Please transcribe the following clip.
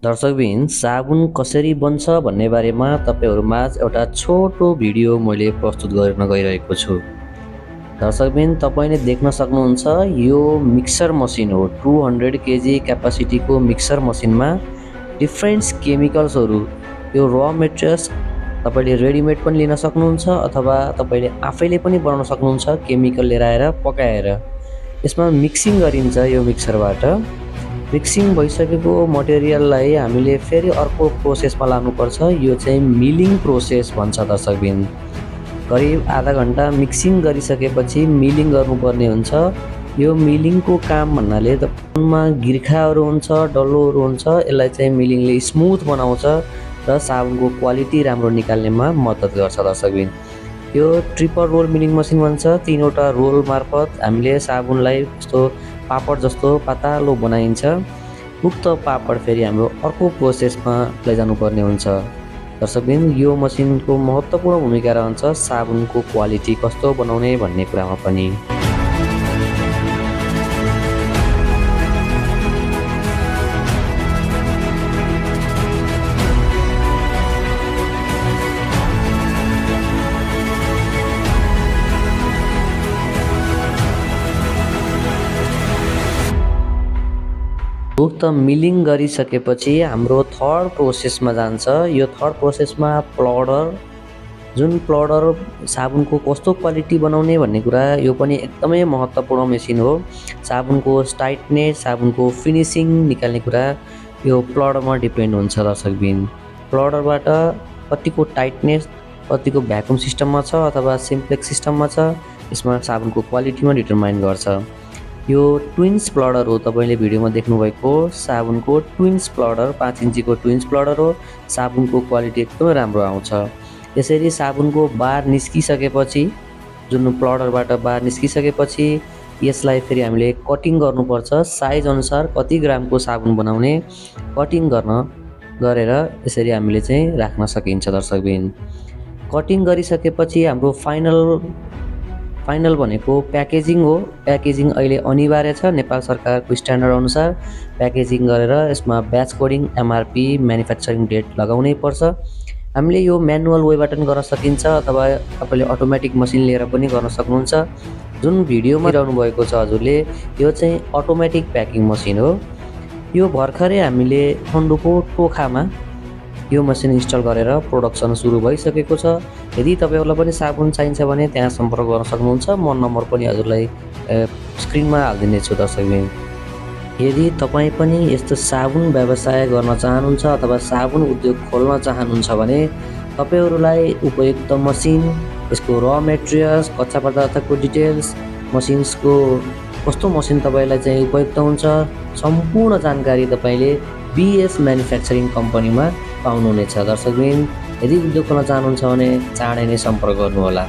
दर्शकबिन साबुन कसरी बन्छ भन्ने बारेमा तपाईहरुमाझ एउटा छोटो भिडियो मैले प्रस्तुत गर्न गइरहेको छु। दर्शकबिन तपाईले देख्न सक्नुहुन्छ यो मिक्सर मसिन हो। 200 केजी क्यापासिटीको मिक्सर मसिनमा डिफरेन्ट केमिकल्सहरु यो र मेटेरियल्स तपाईले रेडीमेड पनि लिन सक्नुहुन्छ अथवा तपाईले आफैले पनि बनाउन सक्नुहुन्छ केमिकल लिएर आएर पकाएर। यसमा मिक्सिङ गरिन्छ यो मिक्सरबाट। मिक्सिङ भइसकेको मटेरियललाई हामीले फेरि अर्को प्रोसेसमा लानुपर्छ। यो चाहिँ मिलिङ प्रोसेस भन्छ दर्शकबिन। करिब आधा घण्टा मिक्सिङ गरिसकेपछि मिलिङ गर्नुपर्ने हुन्छ। यो मिलिङको काम भन्नाले तपाईमा गिर्खाहरु हुन्छ, डल्लोहरु हुन्छ, यसलाई चाहिँ मिलिङले स्मुथ बनाउँछ र साबुनको क्वालिटी राम्रो निकाल्नेमा मद्दत गर्छ दर्शकबिन। यो ट्रिपल रोल मिलिङ मसिन भन्छ। 3 वटा रोल मार्फत हामीले साबुनलाई यस्तो पापड जस्तो पातलो बनाइन्छ। उक्त पापड फेरि हाम्रो अर्को प्रोसेसमा लैजानु पर्ने हुन्छ। दर्शकबिन यो मसिनको महत्त्वपूर्ण भूमिका रहन्छ साबुनको क्वालिटी कस्तो बनाउने भन्ने कुरामा पनि। उक्त मिलिङ गरिसकेपछि हाम्रो थर्ड प्रोसेसमा जान्छ। यो थर्ड प्रोसेसमा प्लडर, जुन प्लडर साबुनको कस्तो क्वालिटी बनाउने भन्ने कुरा यो पनि एकदमै महत्त्वपूर्ण मेसिन हो। साबुनको टाइटनेस, साबुनको फिनिसिङ निकाल्ने कुरा यो प्लडरमा डिपेन्ड हुन्छ दर्शकबिन। प्लडरबाट कतिको टाइटनेस, कतिको भ्याकुम सिस्टममा छ अथवा सिम्प्लेक्स सिस्टममा छ, यसमा साबुनको क्वालिटीमा डिटरमाइन गर्छ। यो ट्विन्स प्लडर हो। तपाईले भिडियोमा देख्नुभएको साबुनको ट्विन्स प्लडर 5 इन्चीको ट्विन्स प्लडर हो। साबुनको क्वालिटी एकदमै राम्रो आउँछ। यसरी साबुनको बार निस्किसकेपछि, जुन प्लडरबाट बार निस्किसकेपछि यसलाई फेरि हामीले कटिङ गर्नुपर्छ। साइज अनुसार कति ग्रामको साबुन बनाउने कटिङ गरेर यसरी हामीले चाहिँ राख्न सकिन्छ दर्शकबिन। कटिङ गरिसकेपछि हाम्रो फाइनल भनेको प्याकेजिङ हो। प्याकेजिङ अहिले अनिवार्य छ। नेपाल सरकारको स्ट्यान्डर्ड अनुसार प्याकेजिङ गरेर यसमा batch coding, MRP, manufacturing date लगाउनै पर्छ। हामीले यो म्यानुअल वेबाट पनि गर्न सकिन्छ अथवा तपाईले अटोमेटिक मसिन लिएर पनि गर्न सक्नुहुन्छ। जुन भिडियोमा हेर्नु भएको छ हजुरले, यो चाहिँ अटोमेटिक प्याकिङ मसिन हो। यो भर्खरै हामीले खण्डुको टोखामा यो मसिन इन्स्टल गरेर प्रोडक्सन सुरु भइसकेको छ। यदि तपाईहरुलाई पनि साबुन चाहिन्छ भने त्यहाँ सम्पर्क गर्न सक्नुहुन्छ। म नम्बर पनि हजुरलाई स्क्रिनमा हाल्दिने छु दर्शकबिन। यदि तपाई पनि यस्तो साबुन व्यवसाय गर्न चाहनुहुन्छ अथवा साबुन उद्योग खोल्न चाहनुहुन्छ भने तपाईहरुलाई उपयुक्त मसिन, यसको र मेटेरियल्स, कच्चा पदार्थको डिटेल्स, मसिन्सको कस्तो मसिन तपाईलाई चाहिँ उपयुक्त हुन्छ, सम्पूर्ण जानकारी तपाईले बीएस म्यानुफ्याक्चरिङ कम्पनीमा पाउनुहुनेछ दर्शकबिन। यदि उद्योग गर्न चाहनुहुन्छ भने चाँडै नै सम्पर्क गर्नुहोला।